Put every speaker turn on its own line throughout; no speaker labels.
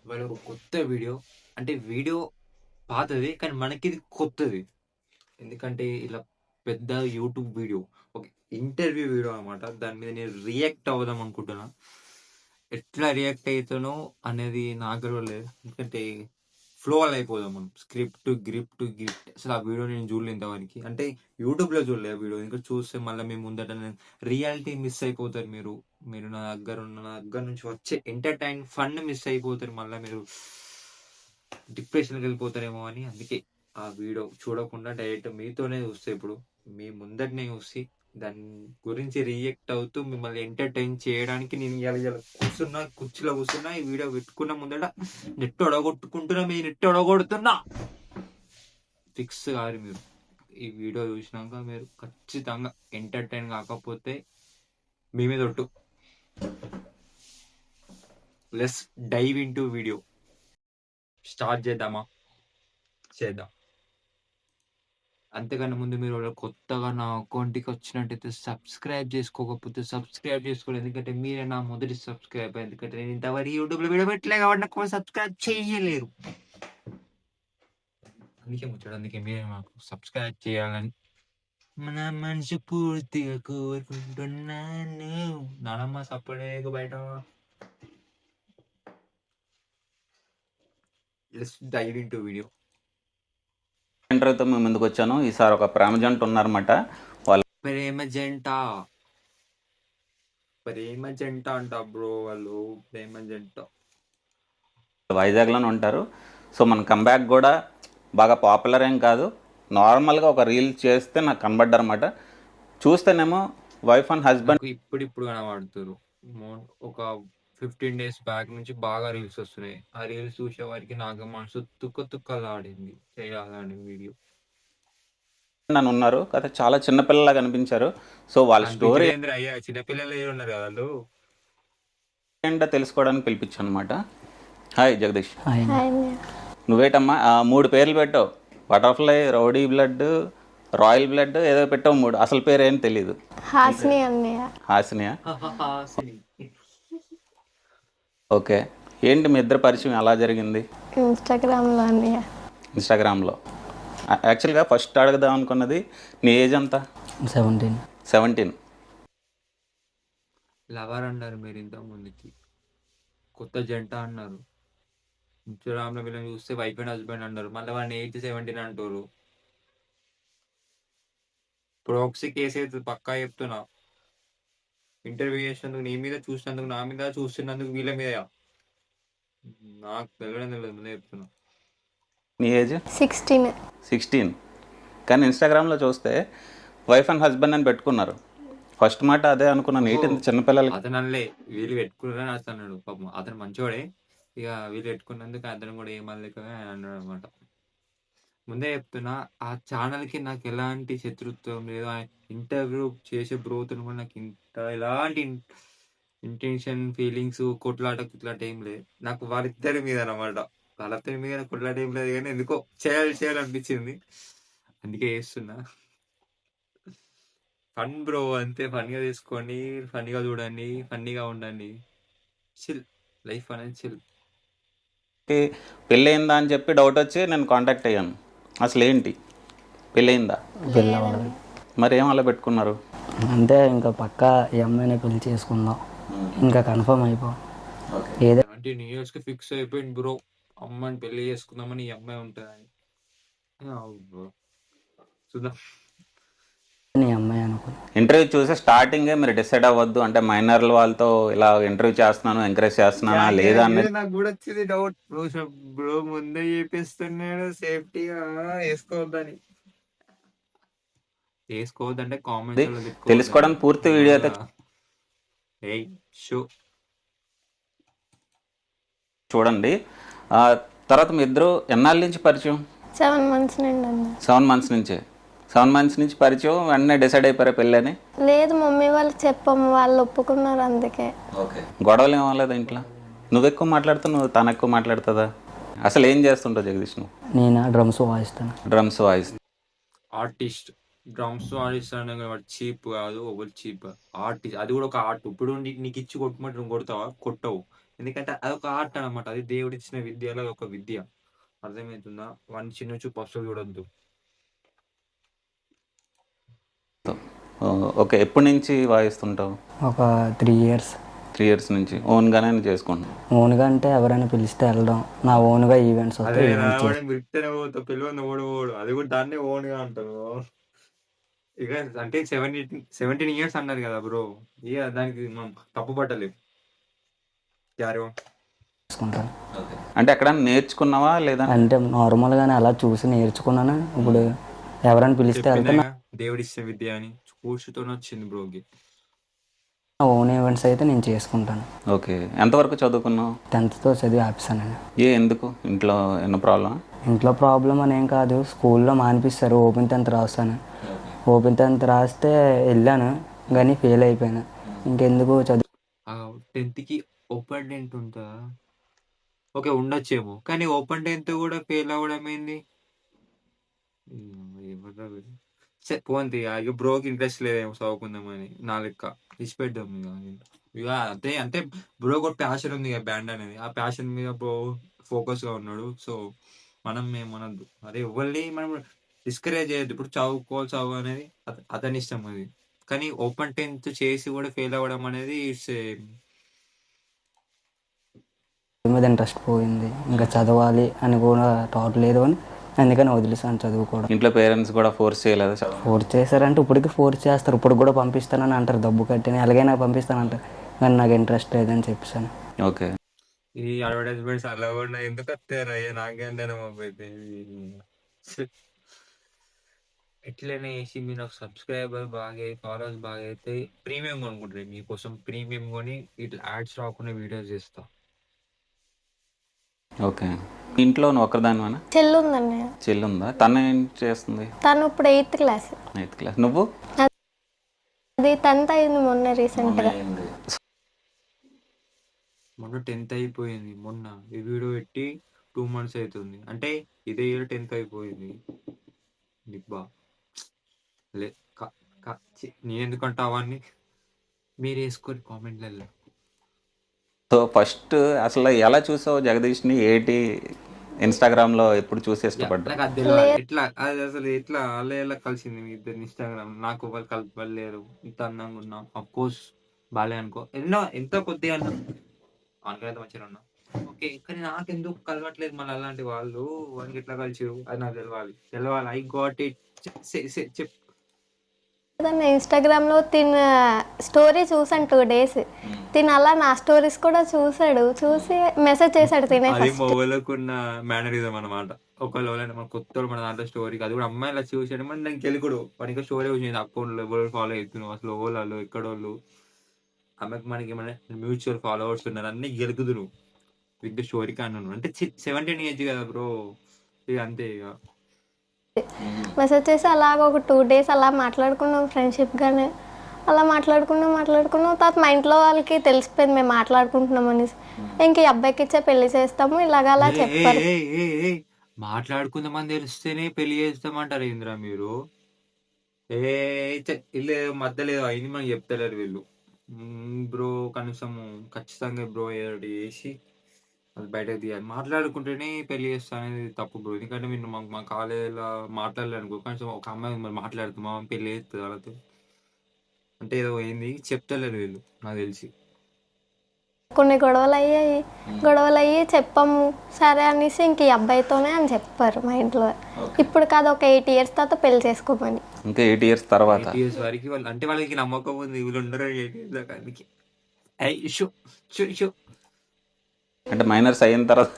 ఇవాళ ఒక కొత్త వీడియో. అంటే వీడియో పాతది. కానీ మనకిది కొత్తది. ఎందుకంటే ఇలా పెద్ద యూట్యూబ్ వీడియో. ఒక ఇంటర్వ్యూ వీడియో అనమాట. దాని మీద నేను రియాక్ట్ అవుదాం అనుకుంటున్నా. ఎట్లా రియాక్ట్ అయితానో అనేది నాకు తెలవలేదు. ఎందుకంటే ఫ్లోలో అయిపోదాం మనం. స్క్రిప్ట్. అసలు ఆ వీడియో నేను చూడలే ఇంతవరకి. అంటే యూట్యూబ్‌లో చూడలే ఆ వీడియో. ఇంకా చూస్తే మళ్ళీ మీ ముందట నేను రియాలిటీ మిస్ అయిపోతారు మీరు. మీరు నా దగ్గర నుంచి వచ్చే ఫన్ మిస్ అయిపోతారు. మళ్ళా మీరు డిప్రెషన్‌కి వెళ్ళిపోతారేమో అని అందుకే ఆ వీడియో చూడకుండా డైరెక్ట్ మీతోనే చూస్తా ఇప్పుడు. మీ ముందటనే చూసి దాని గురించి రియాక్ట్ అవుతూ మిమ్మల్ని ఎంటర్‌టైన్ చేయడానికి నేను ఇయాల కూర్చున్నా, కుర్చీలో కూర్చున్నా. ఈ వీడియో పెట్టుకున్న ముందట నెట్ ఒడగొట్టుకుంటున్నా, మీ నెట్ ఒడగొడుతున్నా. ఫిక్స్ కారు మీరు. ఈ వీడియో చూసినాక మీరు ఖచ్చితంగా ఎంటర్‌టైన్ కాకపోతే మీ మీద ఒట్టు. Let's dive into video. Start చేద్దామా? చేద్దాం. అంతకన్నా ముందు మీరు కొత్తగా నా అకౌంట్‌కి వచ్చినట్టయితే సబ్స్క్రైబ్ చేసుకోకపోతే సబ్స్క్రైబ్ చేసుకోండి. ఎందుకంటే మీరే నా మొదటి సబ్స్క్రైబర్. ఎందుకంటే నేను ఇంతవరకు యూట్యూబ్‌లో వీడియో పెట్టలే కాబట్టి నాకు సబ్స్క్రైబ్ చేయలేరు. అందుకే మీరే మాకు సబ్స్క్రైబ్ చేయాలని మన మనసు పూర్తిగా కోరుకుంటున్నాను. నానమ్మ సప్పుడేక బయట. Let's dive into video.
ఇంటర్వ్యూతో మేము ముందుకు వచ్చాను. ఈసారి ఒక ప్రేమ జంట ఉన్నారన్నమాట. వాళ్ళు
ప్రేమ జంట అంట బ్రో. వాళ్ళు ప్రేమ జంట.
వైజాగ్లోనే ఉంటారు. సో మన కంబ్యాక్ కూడా బాగా పాపులర్ ఏం కాదు. నార్మల్గా ఒక రీల్ చేస్తే నాకు కనబడ్డారన్నమాట. చూస్తేనేమో వైఫ్ అండ్ హస్బెండ్.
నాకు ఇప్పుడు కనబడుతురు. ఒక 15 డేస్ బ్యాక్ నుంచి బాగా రీల్స్ వస్తున్నాయి. ఆ రీల్స్ చూసే వారికి నాకు మనసు తుక్కలాడింది చేయాలని వీడియో.
అని ఉన్నారు కదా, చాలా చిన్నపిల్లలా కనిపించారు. సో వాళ్ళ స్టోరీ
కనిపించడేంద్ర అయ్యా, చిన్నపిల్లలు ఉన్నారు కదా వాళ్ళు.
ఏంటో తెలుసుకోవడానికి పిలిపించాను అనమాట. హాయ్ జగదీష్.
హాయ్
నువ్వేటమ్మా 3 పేర్లు పెట్టావు. Butterfly, rowdy blood, royal blood ఏదో పెట్టావు 3. అసలు పేరు ఏం తెలీదు.
హాస్ని అన్నయ్య.
హాసినియా? ఓకే. ఏంటి మీ ఇద్దరు పరిచయం ఎలా జరిగింది?
ఇన్స్టాగ్రామ్లో అన్నయ్య.
ఇన్స్టాగ్రామ్లో. యాక్చువల్గా ఫస్ట్ అడగదాం అనుకున్నది నీ ఏజ్ ఎంత? 17.
లవర్ అన్నారు మీరు ఇంత ముందుకి. కొత్త జంట అన్నారు. ఇన్స్టాగ్రామ్ లో వీళ్ళని చూస్తే వైఫ్ అండ్ హస్బెండ్ అన్నారు. మళ్ళీ వాళ్ళని 17 అంటారు. ప్రోక్సీ కేసు అయితే పక్కా చెప్తున్నా. ఇంటర్వ్యూ చేసినందుకు నీ మీద, చూసినందుకు నా మీద, చూస్తున్నందుకు వీళ్ళ మీద. నాకు తెలియదు ముందే చెప్తున్నా.
నీ ఏజ్
16.
కానీ ఇన్స్టాగ్రామ్లో చూస్తే వైఫ్ అండ్ హస్బెండ్ అని పెట్టుకున్నారు. ఫస్ట్ మాట అదే అనుకున్నాను, ఏంటి ఇంత చిన్నపిల్లలకి.
అతను అనలే, వీళ్ళు పెట్టుకున్నారని అతను అన్నాడు. పాపం అతను మంచోడే. ఇక వీళ్ళు పెట్టుకున్నందుకు అతను కూడా ఏమనలేక అన్నాడు అనమాట. ముందే చెప్తున్నా, ఆ ఛానల్ కి నాకు ఎలాంటి శత్రుత్వం లేదు. ఆ ఇంటర్వ్యూ చేసే బ్రోతో కూడా నాకు ఎలాంటి ఇంటెన్షన్, ఫీలింగ్స్, కొట్లాట ఏం లేదు. నాకు వాళ్ళిద్దరి మీద అనమాట. వాళ్ళిద్దరి మీద కొట్లాట ఏం లేదు, కానీ ఎందుకో చేయాలనిపించింది. అందుకే చేస్తున్నా. ఫన్ బ్రో, అంతే. ఫన్గా తీసుకోండి, ఫన్నీగా చూడండి, ఫన్నీగా ఉండండి. చిల్. లైఫ్ అనేది చిల్.
పెళ్ళయిందా అని చెప్పి డౌట్ వచ్చి నేను కాంటాక్ట్ అయ్యాను. అసలు ఏంటి, పెళ్ళయిందా?
లేదండి.
మరి ఏం అలా పెట్టుకున్నారు?
అంటే ఇంకా పక్కా ఈ అమ్మాయిని పెళ్లి చేసుకుందాం, ఇంకా కన్ఫర్మ్ అయిపో ఏదో
అంటే న్యూ ఇయర్స్ కి ఫిక్స్ అయిపోయింది బ్రో. అమ్మాయిని పెళ్లి చేసుకుందామని, ఈ అమ్మాయి ఉంటుందని. బ్రో చూద్దాం.
నీ అమ్మాయి అనుకున్నా.
ఇంటర్వ్యూ చూసి స్టార్టింగే మీరు డిసైడ్ అవ్వద్దు, అంటే మైనర్ల వాళ్ళతో ఇలా ఇంటర్వ్యూ చేస్తున్నాను, ఎంకరేజ్ చేస్తున్నానా లేదా అనేది.
నాకు కూడా వచ్చింది డౌట్. బ్రో ముందే చెప్పిస్తున్నాడు సేఫ్టీగా వేసుకోవద్దని. వేసుకోవద్దంటే కామెంట్స్ లో
తెలుసుకోవడానికి పూర్తి వీడియో అయితే
షో
చూడండి. తర్వాత మీ ఇద్దరు ఎన్నాళ్ళ నుంచి పరిచయం?
7 months నుండి అన్న.
7 months నుంచే. 7 months నుంచి పరిచయం, వెంటనే డిసైడ్ అయిపోయారా పెళ్ళని?
లేదు, మమ్మీ వాళ్ళకి చెప్పాము, వాళ్ళు ఒప్పుకున్నారు. అందుకే
గొడవలు ఏం అవ్వలేదు ఇంట్లో? నువ్వు ఎక్కువ మాట్లాడుతావు, తను ఎక్కువ మాట్లాడుతుందా? అసలు ఏం చేస్తుంటావు జగదీష్ నువ్వు?
నేను డ్రమ్స్ వాయిస్తాను.
డ్రమ్స్ వాయిస్
ఆర్టిస్ట్. డ్రమ్స్ ఆర్టిస్ట్ అనే వాడు చీప్ కాదు, ఒకరు చీప్ ఆర్టిస్ట్. అది కూడా ఒక ఆర్ట్. ఇప్పుడు నీకు ఇచ్చి కొట్టమంటే నువ్వు కొడతావా? కొట్టవు. ఎందుకంటే అదొక ఆర్ట్ అనమాట. అది దేవుడిచ్చిన విద్యలో ఒక విద్య. అర్థమవుతుందా? వాడిని చిన్న చూపు అస్సలు చూడొద్దు.
ఓకే, ఎప్పటి నుంచి వాయిస్తుంటావు?
ఒక 3 ఇయర్స్.
3 ఇయర్స్ నుంచి ఓన్గానే చేసుకుంటున్నావు?
ఓన్గా అంటే ఎవరైనా పిలిస్తే వెళ్ళడం, నా ఓన్గా ఈవెంట్స్ వస్తే
అదే
ఈవెంట్స్ చేసి
వాడిని పిలిస్తేనే పోతావు, పిలువని ఓడు. అది కూడా దాన్నే ఓన్గా అంటారు. ఇక అంటే 17 ఇయర్స్ అన్నారు కదా బ్రో, ఇక దానికి మనం తప్పు పట్టలేము. Carry on.
చేసుకుంటాను.
అంటే ఎక్కడ నేర్చుకున్నావా లేదా?
అంటే నార్మల్గానే అలా చూసి నేర్చుకున్నాను. ఇప్పుడు ఎవరైనా పిలిస్తే వెళ్తే
చెప్పినా దేవుడిచ్చే విద్య అని కూర్చుతోనే వచ్చింది బ్రోకి.
నా ఓన్ ఈవెంట్స్ అయితే నేను చేసుకుంటాను.
ఓకే, ఎంతవరకు చదువుకున్నావు?
10th చదివి ఆపేసానండి.
ఎందుకు? ఇంట్లో ఏమన్నా ప్రాబ్లమ్?
ఇంట్లో ప్రాబ్లం అని ఏం కాదు, స్కూల్లో మానిపిస్తారు. ఓపెన్ 10th రాస్తాను. ఓపెన్ 10th రాస్తే వెళ్ళాను కానీ ఫెయిల్ అయిపోయాను. ఇంకెందుకు చదువు
10th ఓపెన్ 10th ఉంటుందా? ఓకే, ఉండొచ్చేమో, కానీ ఓపెన్ 10th కూడా ఫెయిల్ అవ్వడం ఏంది? పోంది ఇక బ్రోకి ఇంట్రెస్ట్ లేదేమో చదువుకుందామని, నా లెక్క ఇచ్చిపెట్టాం ఇక అంతే. అంటే బ్రో కూడా ప్యాషన్ ఉంది ఇక బ్యాండ్ అనేది, ఆ ప్యాషన్ మీద బ్రో ఫోకస్గా ఉన్నాడు. సో మనం ఏమనద్దు, అదే ఎవరిని మనం డిస్కరేజ్ చేయొద్దు. ఇప్పుడు చదువు అనేది అతని ఇష్టం అది. కానీ ఓపెన్ 10th చేసి కూడా ఫెయిల్ అవ్వడం అనేది ఇట్స్
మీద ఇంట్రెస్ట్ పోయింది. ఇంకా చదవాలి అని కూడా థాట్ లేదు అని అందుకని వదిలేసాను చదువుకోవడం.
ఇంట్లో పేరెంట్స్ కూడా ఫోర్స్ చేయలేదు?
ఫోర్స్ చేశారంటే ఇప్పటికి ఫోర్స్ చేస్తారు. ఇప్పుడు కూడా పంపిస్తానని అంటారు, డబ్బు కట్టిన ఎలాగైనా పంపిస్తానంటారు. కానీ నాకు ఇంట్రెస్ట్ లేదని చెప్పాను.
ఓకే,
ఈ అడ్వర్టైజ్మెంట్స్ అలా కూడా ఎందుకు వస్తారా? నాకేంటే అయితే ఎట్లనే వేసి మీరు నాకు సబ్స్క్రైబర్ బాగా ఫాలోవర్స్ బాగా అయితే ప్రీమియం కొనుక్కుంటారు. మీకోసం ప్రీమియం కొని ఇట్లా యాడ్స్ రాకుండా వీడియోస్ చేస్తా.
ఓకే. ఇంట్లో నువ్వు ఒక్కదానివేనా?
చెల్లి ఉందండి.
చెల్లి ఉందా? తను ఏం చేస్తుంది?
తను ఇప్పుడు 8th క్లాస్.
8th class. నువ్వు?
అది 10th అయింది మొన్న రీసెంట్గా.
మొన్న 10th అయిపోయింది. మొన్న ఈ వీడియో పెట్టి 2 months అవుతుంది. అంటే ఇదే ఇయర్ 10th అయిపోయింది. నిబ్బా లే నేను ఎందుకంటే అవన్నీ మీరు వేసుకోండి కామెంట్లలో.
సో ఫస్ట్ అసలు ఎలా చూసావు జగదీష్ని? ఇన్స్టాగ్రామ్లో ఎప్పుడు చూసి ఇష్టపడ్డా?
నాకు అది తెలియదు ఎట్లా, అది అసలు ఎట్లా అలా ఎలా కలిసింది మీ ఇద్దరు ఇన్స్టాగ్రామ్? నాకు వాళ్ళు కలపలేరు, ఇంత అందంగా ఉన్నాం. అఫ్ కోర్స్ బాలే అనుకో, ఎంత కొద్దిగా అన్నా అనుకునేంత మంచిగా ఉన్నా ఓకే, కానీ నాకు ఎందుకు కలవట్లేదు మళ్ళీ అలాంటి వాళ్ళు? వానికి ఎట్లా కలిసిరు అది నాకు తెలవాలి. I got it. చెప్.
ఇన్స్టాగ్రామ్లో తిన స్టోరీ చూసాను 2 days. తిన అలా నా స్టోరీస్ కూడా చూసాడు, చూసి మెసేజ్ చేశాడు తినే.
అది మొగలకున్న మేనరిజం అనమాట. ఒకళ్ళు ఎవరైనా మన కొత్త మన దాంట్లో స్టోరీకి, అది కూడా అమ్మాయిలా చూసాడు మన నాకు గెలుకుడు. వానికి స్టోరీ వచ్చింది అకౌంట్లో ఎవరు ఫాలో అవుతున్నావు, అసలు ఓళ్ళు ఎక్కడోళ్ళు, ఆమెకు మనకి మన మ్యూచువల్ ఫాలోవర్స్ ఉన్నారు, అన్ని గెలుకుదురు విత్ స్టోరీ కానీ. అంటే 17 ఏజ్ కదా బ్రో, ఇక అంతే. ఇక
మెసేజ్ చేసి అలాగ ఒక 2 days అలా మాట్లాడుకున్నాం ఫ్రెండ్షిప్గానే. అలా మాట్లాడుకున్నాం. తర్వాత మా ఇంట్లో వాళ్ళకి తెలిసిపోయింది మేము మాట్లాడుకుంటున్నాం అనేసి. ఇంక ఈ అబ్బాయికి ఇచ్చే పెళ్లి చేస్తాము ఇలాగ అలా చెప్పారు.
మాట్లాడుకుందామని తెలిస్తేనే పెళ్లి చేస్తామంటారు ఏంద్రా మీరు? ఇల్లు మధ్యలో ఏదో అయింది మనకి చెప్తలేరు వీళ్ళు. బ్రో కనీసం ఖచ్చితంగా బ్రో ఏదో వేసి అది బయటకు తీయాలి. మాట్లాడుకుంటేనే పెళ్లి చేస్తా అనేది తప్పు బ్రో. ఎందుకంటే మీరు మా కాలేజీలో మాట్లాడలేదు అనుకో, కనీసం ఒక అమ్మాయి మరి మాట్లాడుతున్నా పెళ్లి చేస్తుంది వాళ్ళతో అంటే ఏదో ఏంది చెప్తలేరు వీళ్ళు నాకు తెలిసి.
కొన్ని గొడవలు అయ్యి చెప్పాము సరే అనేసి ఇంక ఈ అబ్బాయితోనే అని చెప్పారు మా ఇంట్లో. ఇప్పుడు కాదు, ఒక 8 years తర్వాత పెళ్లి చేసుకోమని.
ఇంకా 8 years తర్వాత?
8 years వరకు వాళ్ళు అంటే వాళ్ళకి నమ్మకం ఉంది వీళ్ళు ఉండరు 8 years దాకా. అందుకే
అంటే మైనర్స్ అయిన తర్వాత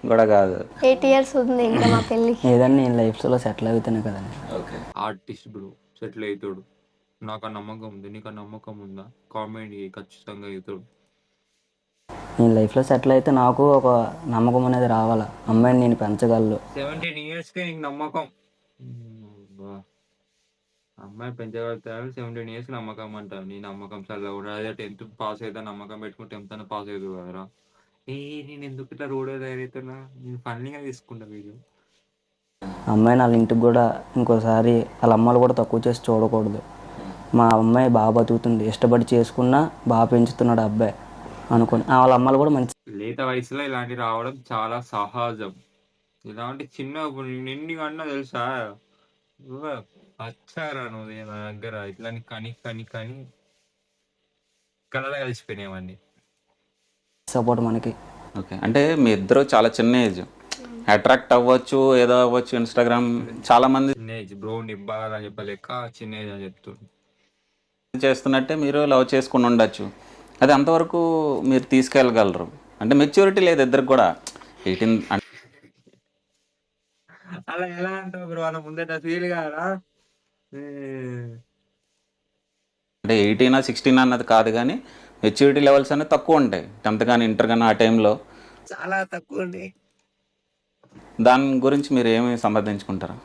కూడా కాదు,
8 years ఉంది ఇంకా మా పెళ్ళి.
ఏదన్నా నేను లైఫ్లో సెటిల్ అవుతాను కదండి.
ఆర్టిస్ట్ బ్రో సెటిల్ అవుతాడు, నాకు ఆ నమ్మకం ఉంది. నీకు ఆ నమ్మకం ఉందా? కామెంట్ ఖచ్చితంగా అవుతాడు.
నేను లైఫ్లో సెటిల్ అయితే నాకు ఒక నమ్మకం అనేది రావాలా, అమ్మాయిని నేను పెంచగలను.
17 yearsకే నీకు నమ్మకం? అమ్మాయి పెంచగలుగుతారు 17 yearsకి నమ్మకం అంటారు. నీ నమ్మకం చల్లగా కూడా అదే 10th పాస్ అయితే నమ్మకం పెట్టుకుని 10th అన్న పాస్ అవుతుంది కదరా. నేను ఎందుకు ఇట్లా రోడ్ తయారవుతున్నా? నేను ఫన్నీగా తీసుకుంటా వీడియో.
అమ్మాయి వాళ్ళ ఇంటికి కూడా ఇంకోసారి వాళ్ళ అమ్మలు కూడా తక్కువ చేసి చూడకూడదు. మా అమ్మాయి బాగా బతుకుతుంది, ఇష్టపడి చేసుకున్నా బాగా పెంచుతున్నాడు అబ్బాయి అనుకుని వాళ్ళ అమ్మలు కూడా మంచి
లేత వయసులో ఇలాంటి రావడం చాలా సహజం. ఇలాంటి చిన్న నిన్ను కన్నా తెలుసా వచ్చారా నువ్వు నా దగ్గర ఇట్లాని కని కని కని కలలా కలిసిపోయినామండి.
సపోర్ట్ మనకి.
ఓకే, అంటే మీ ఇద్దరు చాలా చిన్న ఏజ్, అట్రాక్ట్ అవ్వచ్చు ఏదో అవ్వచ్చు. ఇన్స్టాగ్రామ్ చాలామంది
చిన్న ఏజ్ బ్రో నిబ్బాలని అని చెప్పలేక చిన్న ఏజ్ అని చెప్తుంది.
చేస్తున్నట్టే మీరు లవ్ చేసుకుని ఉండొచ్చు. అది అంతవరకు మీరు తీసుకెళ్ళగలరు. అంటే మెచ్యూరిటీ లేదు ఇద్దరికి కూడా. 18
అలా ఎలా అంటావు బ్రో? అలా ముందట ఫీల్ కాదా?
అంటే 18 16 అన్నది కాదు, కానీ మెచ్యూరిటీ లెవెల్స్ అనేవి తక్కువ ఉంటాయి. 10th కానీ ఇంటర్ కానీ ఆ టైంలో.
చాలా తక్కువ ఉంది.
దాని గురించి మీరు ఏమి సంపాదించుకుంటారా?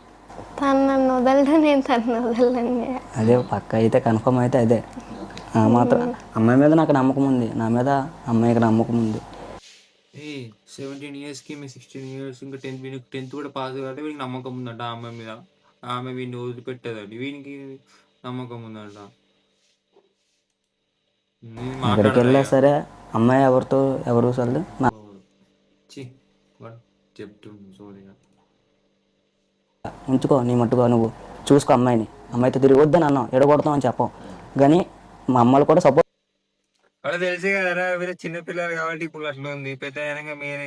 తను నన్ను వదలడు, నేను తను వదలండి.
అదే పక్క అయితే కన్ఫర్మ్ అయితే అదే. మాత్రం అమ్మాయి మీద నాకు నమ్మకం ఉంది, నా మీద అమ్మాయికి నమ్మకం ఉంది.
17 yearsకి మీ 16 years ఇంకా 10th కూడా పాస్ కాబట్టి వీనికి నమ్మకం ఉందంట ఆ అమ్మాయి మీద. ఆమె వీడిని వదిలిపెట్టదండి, వీనికి నమ్మకం ఉందంట.
ఎక్కడికి వెళ్ళా సరే అమ్మాయి ఎవరు అసలు
చెప్తుంది సోనిగా.
ఉంచుకో నీ మట్టుగా, నువ్వు చూసుకో అమ్మాయిని. అమ్మాయితో తిరిగి వద్దని అన్నాం, ఎడగొడతాం అని చెప్పం. కానీ మా అమ్మలు కూడా సపోర్ట్.
అలా తెలిసే కదరా, మీరు చిన్నపిల్లలు కాబట్టి ఇప్పుడు అట్లా ఉంది. పెద్ద అయినాక మీరే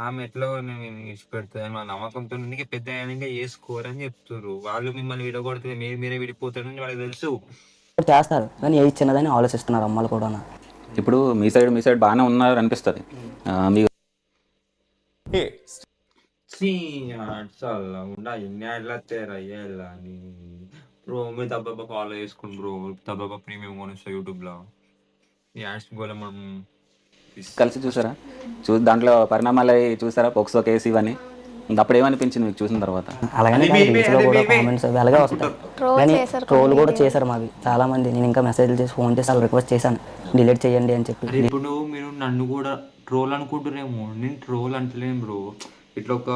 ఆమె ఎట్లా విడిచిపెడుతుంది అని మా నమ్మకంతో అందుకే పెద్ద అయినాక చేసుకోరని చెప్తారు వాళ్ళు. మిమ్మల్ని విడగొడితే మీరే విడిపోతారని వాళ్ళకి తెలుసు.
చేస్తారు కానీ ఏ చిన్నదని ఆలోచిస్తున్నారు అమ్మలు కూడా.
ఇప్పుడు మీ సైడ్ బాగానే ఉన్నారు అనిపిస్తుంది. మీ
బ్రో మీరు తప్ప ఫాలో చేసుకుని బ్రో, తప్ప ప్రీమియం కొనిస్తా యూట్యూబ్లో. యాడ్స్ కూడా మనం
కలిసి చూసారా? దాంట్లో పరిణామాలు చూసారా? పోక్సో కేసు ఇవన్నీ అప్పుడు ఏమనిపించింది మీకు చూసిన తర్వాత?
అలాగనే రీల్స్లో కూడా కామెంట్స్ అవి అలాగే వస్తాయి. కానీ ట్రోల్ కూడా చేశారు మావి చాలా మంది. నేను ఇంకా మెసేజ్లు చేసి ఫోన్ చేసి వాళ్ళు రిక్వెస్ట్ చేశాను డిలీట్ చేయండి అని చెప్పి.
ఇప్పుడు మీరు నన్ను కూడా ట్రోల్ అనుకుంటున్నారేమో, నేను ట్రోల్ అంటలేను బ్రో. ఇట్లా ఒక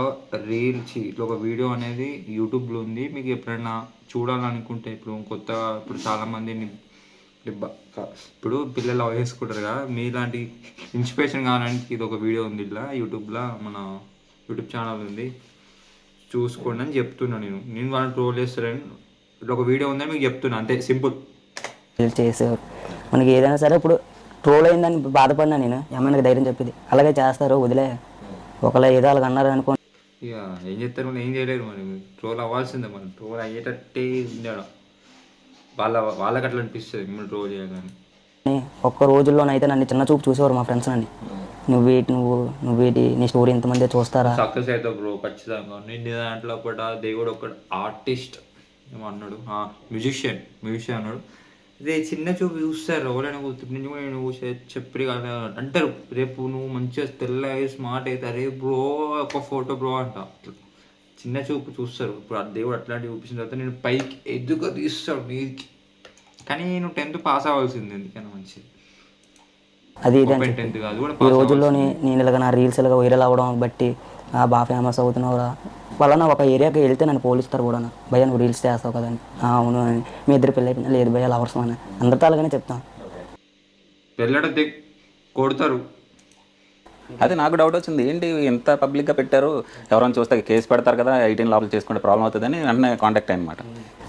ఇట్లా ఒక వీడియో అనేది యూట్యూబ్లో ఉంది. మీకు ఎప్పుడైనా చూడాలనుకుంటే ఇప్పుడు కొత్తగా ఇప్పుడు చాలామంది ఇప్పుడు పిల్లలు లవ్ చేసుకుంటారు కదా, మీలాంటి ఇన్స్పిరేషన్ కావాలని ఇది ఒక వీడియో ఉంది ఇట్లా యూట్యూబ్లో, మన యూట్యూబ్ ఛానల్ ఉంది, చూసుకోండి అని చెప్తున్నా. నేను వాళ్ళని ట్రోల్ చేస్తారని ఇట్లా ఒక వీడియో ఉందని మీకు చెప్తున్నా, అంతే సింపుల్.
చేసేవారు మనకి ఏదైనా సరే. ఇప్పుడు ట్రోల్ అయిందని బాధపడినా నేను, ఏమైనా ధైర్యం చెప్పేది అలాగే చేస్తారు వదిలే. ఒకవేళ ఏదో వాళ్ళకి అన్నారు అనుకో,
ఇక ఏం చేస్తారు, మనం ఏం చేయలేరు. మరి ట్రోల్ అవ్వాల్సిందే, మనం ట్రోల్ అయ్యేటట్టే ఉండడం. వాళ్ళకి అట్లా అనిపిస్తుంది మిమ్మల్ని ట్రోల్ చేయగానే.
ఒక్క రోజుల్లోనైతే నన్ను చిన్న చూపు చూసేవారు మా ఫ్రెండ్స్. నన్ను నువ్వేటి నీ స్టోరీ ఇంతమంది చూస్తారా?
సక్సెస్ అవుతావు బ్రో ఖచ్చితంగా. నేను దాంట్లో ఒకటి దేవుడు ఒక ఆర్టిస్ట్ ఏమన్నాడు, మ్యూజిషియన్ అన్నాడు. అదే చిన్న చూపు చూస్తారు ఎవరైనా నువ్వు చెప్పి కదా అంటారు. రేపు నువ్వు మంచిగా తెల్ల స్మార్ట్ అవుతా, రేపు బ్రో ఒక ఫోటో బ్రో అంట. చిన్న చూపు చూస్తారు. ఇప్పుడు ఆ దేవుడు అట్లాంటివి చూపించిన తర్వాత నేను పైకి ఎదుగు తీస్తాడు మీదికి. కానీ నువ్వు 10th పాస్ అవ్వాల్సింది, ఎందుకన్నా మంచిది.
అది
ఈ
రోజుల్లోని నేను ఇలాగ నా రీల్స్ ఇలాగ వైరల్ అవ్వడం బట్టి బాగా ఫేమస్ అవుతున్నావు వలన ఒక ఏరియాకి వెళ్తే నన్ను పోలిస్తారు కూడా. భయ్యా నువ్వు రీల్స్ చేస్తావు కదని. అవును అని. మీ ఇద్దరు పెళ్ళి అయిపోయినా లేదు భయ్యా లవర్స్ అని అందరితో అలాగనే చెప్తాను.
పెళ్ళడ కొడతారు.
అది నాకు డౌట్ వచ్చింది, ఏంటి ఎంత పబ్లిక్గా పెట్టారు, ఎవరైనా చూస్తే కేసు పెడతారు కదా, 18 లోపల చేసుకుంటే ప్రాబ్లం అవుతుందని వెంటనే కాంటాక్ట్ అనమాట.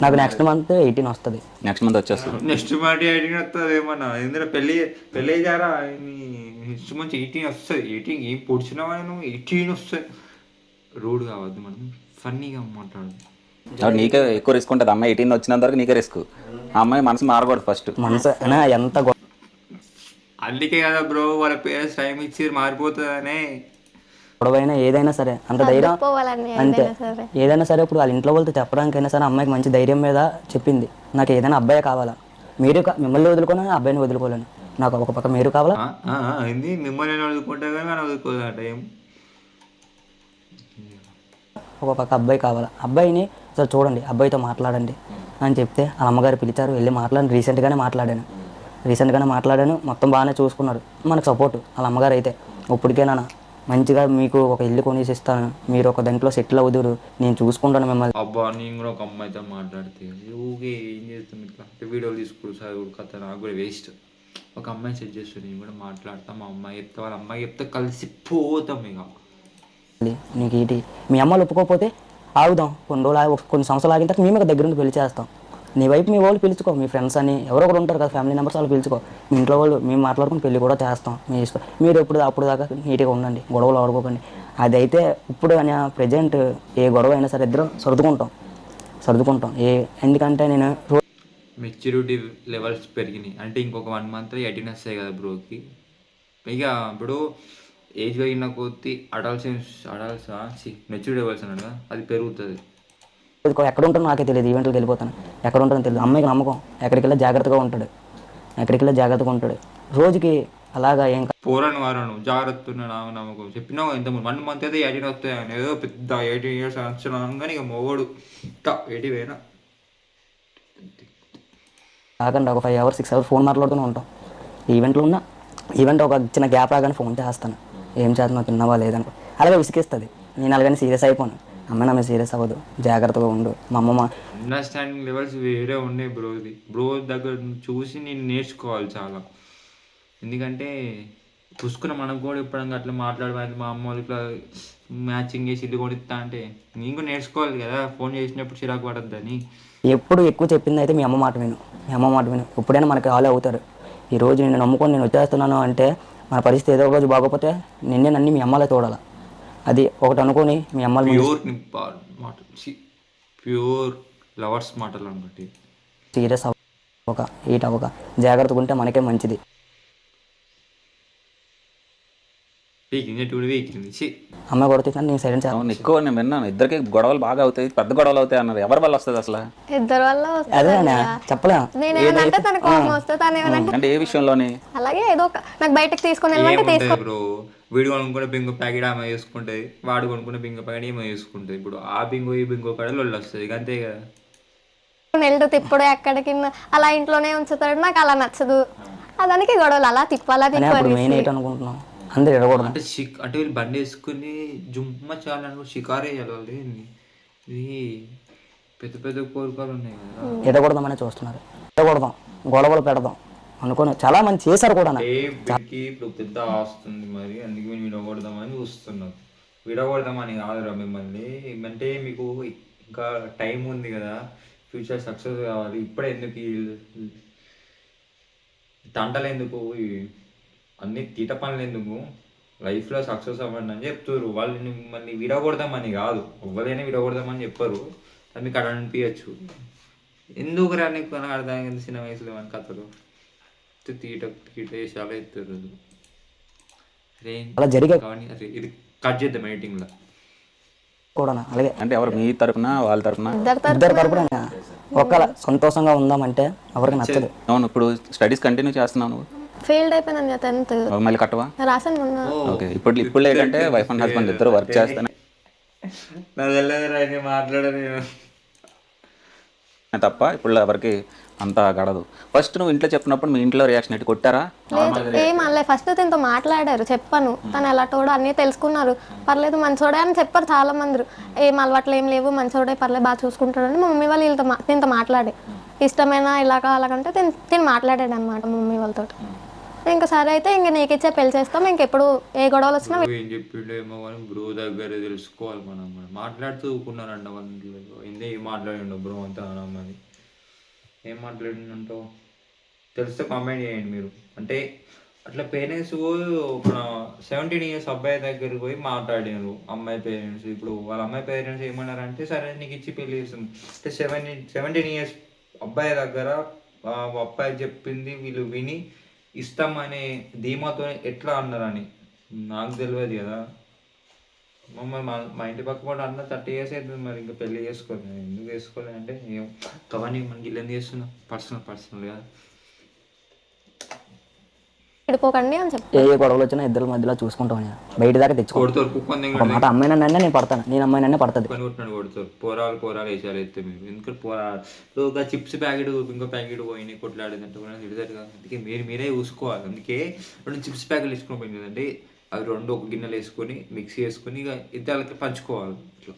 నాకు నెక్స్ట్ మంత్ 18 వస్తుంది.
నెక్స్ట్ మంత్ వచ్చేస్తుంది.
నెక్స్ట్ మంత్ 18 వస్తుంది ఏమన్నా. ఎందుకంటే పెళ్ళి అయ్యారా నెక్స్ట్ మంత్ 18 వస్తుంది. 18 ఏం పొడిచినావా నువ్వు? 18 వస్తుంది. రోడ్ కావద్దు, మనం ఫన్నీగా మాట్లాడు.
నీకే ఎక్కువ రిస్క్ ఉంటుంది. అమ్మాయి 18 వచ్చినంత వరకు నీకే రిస్క్. ఆ అమ్మాయి మనసు మారకూడదు ఫస్ట్.
మనసు ఎంత
అందుకే కదా బ్రో వాళ్ళ పేరెంట్స్ టైం ఇచ్చి మారిపోతుందనే.
గొడవైనా ఏదైనా సరే అంత ధైర్యం అంతే. ఏదైనా సరే ఇప్పుడు వాళ్ళ ఇంట్లో వాళ్ళతో చెప్పడానికైనా సరే అమ్మాయికి మంచి ధైర్యం మీద చెప్పింది. నాకు ఏదైనా అబ్బాయి కావాలా, మీరు మిమ్మల్ని వదులుకోను అబ్బాయిని వదులుకోలేను, నాకు ఒక పక్క మీరు కావాలా.
మిమ్మల్ని వదులుకుంటే కానీ వదులుకోదట. ఏం
ఒక పక్క అబ్బాయి కావాలా. అబ్బాయిని అసలు చూడండి, అబ్బాయితో మాట్లాడండి అని చెప్తే వాళ్ళ అమ్మగారు పిలిచారు, వెళ్ళి మాట్లాడి రీసెంట్గానే మాట్లాడాను. మొత్తం బాగానే చూసుకున్నారు, మనకు సపోర్ట్ వాళ్ళ అమ్మగారు అయితే. ఇప్పటికేనా మంచిగా మీకు ఒక ఇల్లు కొనేసి ఇస్తాను, మీరు ఒక దాంట్లో సెటిల్ అవుదురు, నేను చూసుకుంటాను మిమ్మల్ని.
అబ్బా నేను కూడా ఒక అమ్మాయితో మాట్లాడితే ఊగే ఏం చేస్తాం ఇట్లా వీడియోలు తీసుకుడు చదువుడు కథ నాకు కూడా వేస్ట్. ఒక అమ్మాయి సెట్ చేస్తుంది, నేను కూడా మాట్లాడతాం, మా అమ్మాయి చెప్తే వాళ్ళ అమ్మాయి చెప్తే కలిసిపోతాం ఇక.
నీకు ఏంటి మీ అమ్మలు ఒప్పుకోకపోతే ఆగుదాం, కొన్ని రోజులు కొన్ని సంవత్సరాలు ఆగిన తర్వాత మేము దగ్గర నుండి పెళ్లి చేస్తాం. నీ వైపు మీ వాళ్ళు పిలుచుకో, మీ ఫ్రెండ్స్ అని ఎవరో ఒకరు ఉంటారు కదా, ఫ్యామిలీ మెంబర్స్ వాళ్ళు పిలుచుకో. మీ ఇంట్లో వాళ్ళు మేము మాట్లాడుకుని పెళ్లి కూడా చేస్తాం, మీ ఇష్టం. మీరు అప్పుడు దాకా నీట్గా ఉండండి, గొడవలు ఆడుకోకండి. అదైతే ఇప్పుడు అని ప్రజెంట్ ఏ గొడవ అయినా సరే ఇద్దరం సర్దుకుంటాం. ఎందుకంటే నేను
మెచ్యూరిటీ లెవెల్స్ పెరిగినాయి అంటే ఇంకొక 1 month 18 వస్తాయి కదా బ్రోకి. ఇక ఇప్పుడు ఏజ్ పెరిగిన కొద్దీ మెచ్యూరిటీ లెవెల్స్ అన్నాడు కదా, అది పెరుగుతుంది.
ఎక్కడ ఉంటానో నాకే తెలియదు, ఈవెంట్కి వెళ్ళిపోతాను, ఎక్కడ ఉంటానో తెలియదు. అమ్మాయికి నమ్మకం, ఎక్కడికి వెళ్ళి జాగ్రత్తగా ఉంటాడు. రోజుకి అలాగా ఏం
పోరాని వారాను జాగ్రత్త ఉన్నాను నమ్మకం చెప్పినావు. ఇంత 1 month అయితే 18 వస్తాయి అని ఏదో పెద్ద 18 years వచ్చాను, ఇక మొగోడు 80 పోయినా
కాకుండా ఒక 5 hours 6 hours ఫోన్ మాట్లాడుతూనే ఉంటాం. ఈవెంట్ ఒక చిన్న గ్యాప్ రాగానే ఫోన్ చేస్తాను, ఏం చేస్తున్నావు, తిన్నావా లేదనుకో. అలాగే విసిగిస్తుంది. నేను అలాగని సీరియస్ అయిపోను, అమ్మ నా మీద సీరియస్ అవ్వదు, జాగ్రత్తగా ఉండు. మా అమ్మమ్మ
అండర్స్టాండింగ్ లెవెల్స్ వేరే ఉన్నాయి బ్రో దగ్గర చూసి నేను నేర్చుకోవాలి చాలా. ఎందుకంటే పుసుకున్న మనకు కూడా ఇప్పటికి అట్లా మాట్లాడవాలి, మా అమ్మ వాళ్ళు ఇట్లా మ్యాచింగ్ చేసి ఇల్లు కొనిస్తా అంటే నేను కూడా నేర్చుకోవాలి కదా, ఫోన్ చేసినప్పుడు చిరాకు పడద్దని.
ఎప్పుడు ఎక్కువ చెప్పింది అయితే మీ అమ్మ మాట విను. ఎప్పుడైనా మనకి ఆలే అవుతారు. ఈరోజు నేను నమ్ముకొని నేను వచ్చేస్తున్నాను అంటే మన పరిస్థితి ఏదో ఒక రోజు బాగోపోతే నన్ను మీ అమ్మలే తోడాలి. అది ఒకటి అనుకొని మీ అమ్మలు
ప్యూర్ లవర్స్ మాటలు అనమాట.
సీరియస్ హీట్ అవ్వక జాగ్రత్తగా ఉంటే మనకే మంచిది. అమ్మ కొడుతుంది నేను సైలెంట్
అవును, ఎక్కువ నేను విన్నాను ఇద్దరికి గొడవలు బాగా అవుతాయి, పెద్ద గొడవలు అవుతాయి అన్నారు. ఎవరి వల్ల వస్తుంది అసలు?
ఇద్దరు వల్ల
అదే చెప్పలేం.
నేనేమంటే తన కోపం వస్తే
అంటే ఏ విషయంలోని?
అలాగే ఏదో నాకు బయటకు తీసుకొని వెళ్ళమంటే
బ్రో వీడు కొనుక్కునే బింగో ప్యాకెట్ ఆమె వేసుకుంటుంది, వాడు కొనుక్కునే బింగో ప్యాకెట్ ఏమో వేసుకుంటుంది. ఇప్పుడు ఆ బింగో ఈ బింగో కడలు వాళ్ళు వస్తుంది, అంతే కదా.
నెల్లు తిప్పుడు ఎక్కడికి అలా ఇంట్లోనే ఉంచుతాడు, నాకు అలా నచ్చదు. అదానికి గొడవలు అలా తిప్పాలా
మెయిన్ ఏంటి అనుకుంటున్నాం అందరు ఎడకూడదు
అంటే అంటే వీళ్ళు బండి వేసుకుని జుమ్మ చాలనుకో షికారే చేయాలి. ఇది పెద్ద పెద్ద కోరికలు ఉన్నాయి కదా,
ఎడకూడదామని చూస్తున్నారు. ఎడకూడదాం, గొడవలు పెడదాం అనుకుని చాలా మంది చేశారు కూడా.
ఇప్పుడు పెద్ద ఆస్తుంది మరి, అందుకే మేము విడగొడదామని చూస్తున్నాం. విడగొడదామని కాదురా మిమ్మల్ని, అంటే మీకు ఇంకా టైం ఉంది కదా, ఫ్యూచర్ సక్సెస్ కావాలి. ఇప్పుడే ఎందుకు తంటలు ఎందుకు, అన్ని తీట పనులు ఎందుకు, లైఫ్లో సక్సెస్ అవ్వండి అని చెప్తారు వాళ్ళు. మిమ్మల్ని విడగొడదామని కాదు, ఎవరైనా విడగొడదామని చెప్పారు. అది మీకు అక్కడ అనిపించచ్చు. ఎందుకు రా నీకు అర్థం చిన్న వయసులో అని కథలు తీట వేసాలు ఎత్తారు.
అలా జరిగే
ఇది కట్ చేద్దాం ఎడిటింగ్లో
కూడా. అలాగే
అంటే ఎవరు మీ తరపున వాళ్ళ తరపున?
ఇద్దరు తరపున ఒకవేళ సంతోషంగా ఉందామంటే ఎవరికి నచ్చదు.
అవును, ఇప్పుడు స్టడీస్ కంటిన్యూ చేస్తున్నావు నువ్వు?
ఫెయిల్డ్ అయిపోయింది 10th
మళ్ళీ కట్టవా?
రాసాను మొన్న.
ఓకే, ఇప్పుడు ఏంటంటే వైఫ్ అండ్ హస్బెండ్ ఇద్దరు వర్క్ చేస్తానే
మాట్లాడలేదు
తప్ప ఇప్పుడు ఎవరికి అంతా గడదు. ఫస్ట్ నువ్వు ఇంట్లో చెప్పినప్పుడు మీ ఇంట్లో రియాక్షన్ ఎట్టి కొట్టారా?
ఏం అనలే. ఫస్ట్ తనతో మాట్లాడారు, చెప్పాను తను ఎలా తోడు అన్నీ తెలుసుకున్నారు. పర్లేదు మంచోడే అని చెప్పారు చాలా మంది. ఏం అలవాట్లు ఏం లేవు, మంచోడే, పర్లేదు బాగా చూసుకుంటాడని మా మమ్మీ వాళ్ళు దీంతో మాట్లాడి ఇష్టమైనా ఇలాగా అలాగంటే తిని మాట్లాడాడు అనమాట మా మమ్మీ వాళ్ళతో. ఇంకా సరే అయితే ఇంక నీకు ఇచ్చే పెళ్లి చేస్తాం, ఇంకెప్పుడు ఏ గొడవలు వచ్చినా
ఏం చెప్పిండో ఏమో కానీ బ్రో దగ్గర తెలుసుకోవాలి. మనం మాట్లాడుతూ ఊకున్నారంట వాళ్ళు, ఏం మాట్లాడిండో బ్రో అంతా అన్నది. ఏం మాట్లాడిందంటో తెలిస్తే కామెంట్ చేయండి మీరు. అంటే అట్లా పేరెంట్స్ ఒక 17 years అబ్బాయి దగ్గరికి పోయి మాట్లాడారు అమ్మాయి పేరెంట్స్. ఇప్పుడు వాళ్ళ అమ్మాయి పేరెంట్స్ ఏమన్నారంటే సరే నీకు ఇచ్చి పెళ్లి చేస్తాం అంటే 17 years అబ్బాయి దగ్గర అబ్బాయి చెప్పింది వీళ్ళు విని ఇస్తామనే ధీమాతో ఎట్లా అన్నారని నాకు తెలియదు కదా. మమ్మల్ని మా ఇంటి పక్క కూడా అన్న 30 years అవుతుంది, మరి ఇంకా పెళ్లి చేసుకోలేదు. ఎందుకు చేసుకోలేదు అంటే ఏం కవన్నీ మనకి ఇల్లు ఎందుకు చేస్తున్నాం, పర్సనల్ కదా.
విడిపోకండి అని చెప్పి
ఏ గొడవలు వచ్చినా ఇద్దరు మధ్యలో చూసుకుంటాం, బయట దాకా తెచ్చుకోవడం. మాట అమ్మాయి నన్ను నేను పడతాను, నేను అమ్మాయి నన్నే పడుతుంది.
కొడతారు పోరాలు వేసారు అయితే మీరు. ఎందుకంటే పోరాలు ఒక చిప్స్ ప్యాకెట్ ఇంకో ప్యాకెట్ పోయినాయి కొట్లాడేదంటే కూడా తిడతారు కదా. అందుకే మీరే చూసుకోవాలి. అందుకే 2 చిప్స్ ప్యాకెట్లు వేసుకుని పోయింది కదండి, అవి 2 ఒక గిన్నెలు వేసుకొని మిక్సీ వేసుకొని ఇక ఇద్దరికి పంచుకోవాలి ఇట్లా.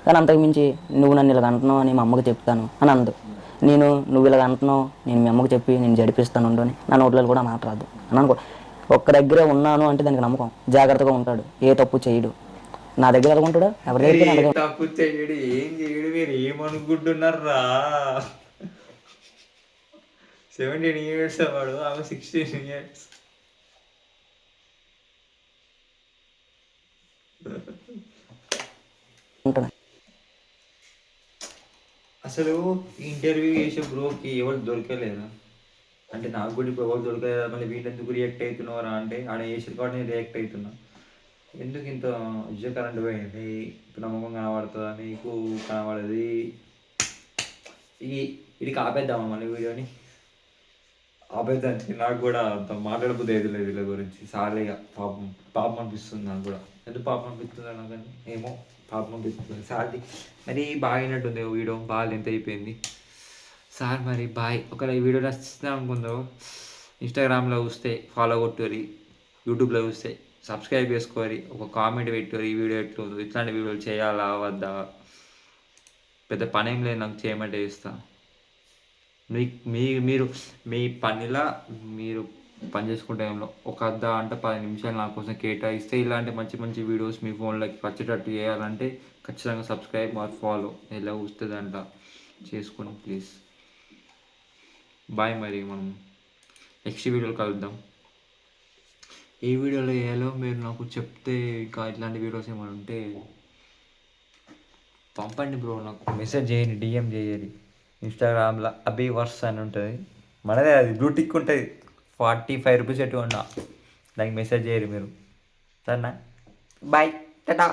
కానీ అంతకుమించి నువ్వు నన్ను ఇలా అంటున్నావు అని మా అమ్మకి చెప్తాను అని అందు. నువ్వు ఇలా అంటున్నావు, నేను మీ అమ్మకు చెప్పి నేను జడిపిస్తాను అని నా నోట్లో కూడా మాట రాదు అని అనుకో. ఒక్క దగ్గరే ఉన్నాను అంటే దానికి నమ్మకం, జాగ్రత్తగా ఉంటాడు, ఏ తప్పు చేయడు. నా దగ్గర అనుకుంటాడు, ఎవరి దగ్గర
ఏ తప్పు చేయడు, ఏం చేయడు, మీరు ఏమనుకుంటున్నారా? 17 years వాడు, ఆమె 16 years.
ఉంటాడు.
అసలు ఇంటర్వ్యూ చేసే బ్రోకి ఎవరు దొరకలేదా? అంటే నాకు కూడా ఇప్పుడు ఎవరు దొరకలేదా, మళ్ళీ వీళ్ళు ఎందుకు రియాక్ట్ అవుతున్నారా అంటే ఆడ చేసిన కాబట్టి నేను రియాక్ట్ అవుతున్నా. ఎందుకు ఇంత విజయ కరెంట్ పోయింది, ఇప్పుడు నమ్మకం కనబడుతుందా మీకు? కనబడది. ఇది ఆపేద్దామా మళ్ళీ వీడియోని? ఆపేద్దానికి నాకు కూడా అంత మాట్లాడబోదు ఏది లేదు వీళ్ళ గురించి. సార్లేగా పాపం పాపం అనిపిస్తుంది నాకు కూడా. ఎందుకు పాపం అనిపిస్తుంది నాకని ఏమో పాపం అనిపిస్తుంది. సార్ది మరి బాగా అయినట్టుంది వీడియో, బాగా లెంత్ అయిపోయింది. సార్ మరి బాయ్. ఒకవేళ ఈ వీడియో నచ్చితే అనుకుందో ఇన్స్టాగ్రామ్లో చూస్తే ఫాలో కొట్టుకోరి, యూట్యూబ్లో చూస్తే సబ్స్క్రైబ్ చేసుకోరి, ఒక కామెంట్ పెట్టుకోరి ఈ వీడియో ఎట్లుందో, ఇట్లాంటి వీడియోలు చేయాలా వద్దా. పెద్ద పని ఏం లేదు, నాకు చేయమంటే చేస్తా. మీరు మీ పనిలా మీరు పని చేసుకునే టైంలో ఒక అర్ధ గంట 10 నిమిషాలు నా కోసం కేటాయిస్తే ఇలాంటి మంచి మంచి వీడియోస్ మీ ఫోన్లోకి వచ్చేటట్టు చేయాలంటే ఖచ్చితంగా సబ్స్క్రైబ్ ఆర్ ఫాలో ఎలా వస్తుందంట చేసుకోండి ప్లీజ్. బాయ్. మరి మనం నెక్స్ట్ వీడియోలో కలుద్దాం. ఏ వీడియోలో వేయాలో మీరు నాకు చెప్తే, ఇంకా ఇట్లాంటి వీడియోస్ ఏమైనా ఉంటే పంపండి బ్రో, నాకు మెసేజ్ చేయండి, డిఎం చేయాలి. ఇన్స్టాగ్రామ్లో అభివర్స్ అని ఉంటుంది, మనదే అది బ్లూ టిక్ ఉంటుంది, 45 రూపీస్ ఎటు ఉన్నా దానికి మెసేజ్ చేయరు మీరు. సరేనా? బాయ్, టాటా.